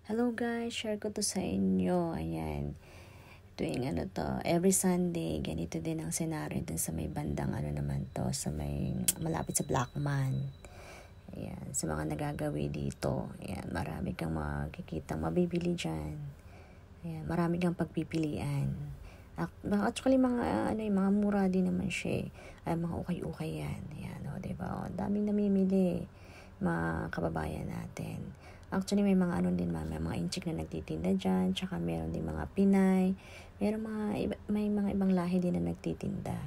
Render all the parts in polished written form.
Hello guys, share ko to sa inyo. Ayan. Tuwing every Sunday, ganito din ang senaryo dun sa may bandang naman to, sa may malapit sa Blackman. Ayan, sa mga nagagawi dito. Ayan, marami kang makikitang mabibili dyan. Ayan, marami kang pagpipilian. Actually, mga mura din naman siya. Ay, mga ukay-ukay yan. Ayan, diba? Daming namimili, mga kababayan natin. Actually, may mga din, may mga inchik na nagtitinda dyan, tsaka meron din mga Pinay, may mga ibang lahi din na nagtitinda.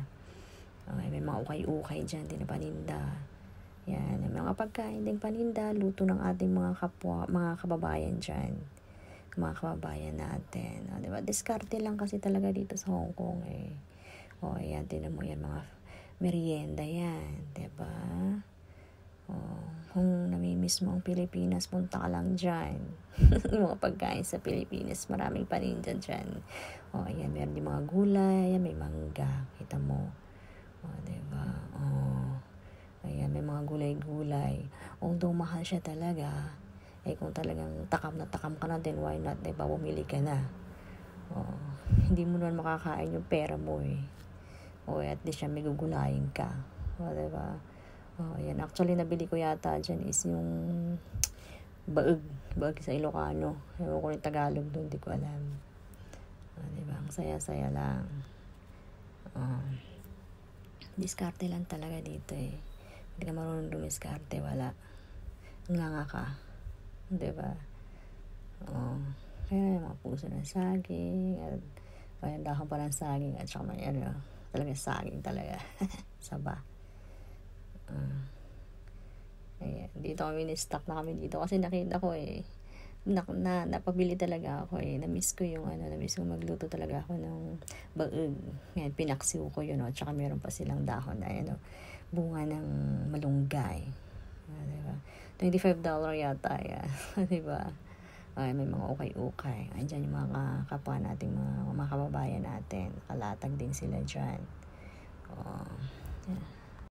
Okay, may mga ukay-ukay dyan din na paninda. Yan, may mga pagkain din paninda, luto ng ating mga kapwa, mga kababayan dyan. Mga kababayan natin. Diba? Diskarte lang kasi talaga dito sa Hong Kong eh. Yan, tinan mo yan, mga merienda yan. Diba? Kung namimiss mo ang Pilipinas, punta ka lang dyan. Yung mga pagkain sa Pilipinas, maraming paninda dyan. Ayan, meron din mga gulay, ayan, may mangga, kita mo. Diba? Ayan, may mga gulay-gulay. Although mahal siya talaga, kung talagang takam na takam ka na din, why not, diba? Bumili ka na. Hindi mo naman makakain yung pera mo eh. At least siya may gugulayin ka. Diba? Ayan. Actually, nabili ko yata dyan is yung baeg sa Ilocano. Ewan ko yung Tagalog doon, di ko alam. Diba? Ang saya-saya lang. Diskarte lang talaga dito eh. Hindi ka marunong dumiskarte, wala. Nga ka. Diba? Kaya mga puso ng saging, at ayan, dahon pa ng saging, at saka may talaga saging talaga. Saba. Ayan, dito kami ni-stock na kami dito kasi nakita ko eh, napabili talaga ako eh. Namiss ko magluto talaga ako ng baeg. Yan, pinaksiw ko yun, tsaka meron pa silang dahon na bunga ng malunggay. Diba? $25 yata yan. Diba? May mga ukay-ukay. Andyan yung mga kapwa nating mga kababayan natin. Kalatag din sila dyan. Yeah.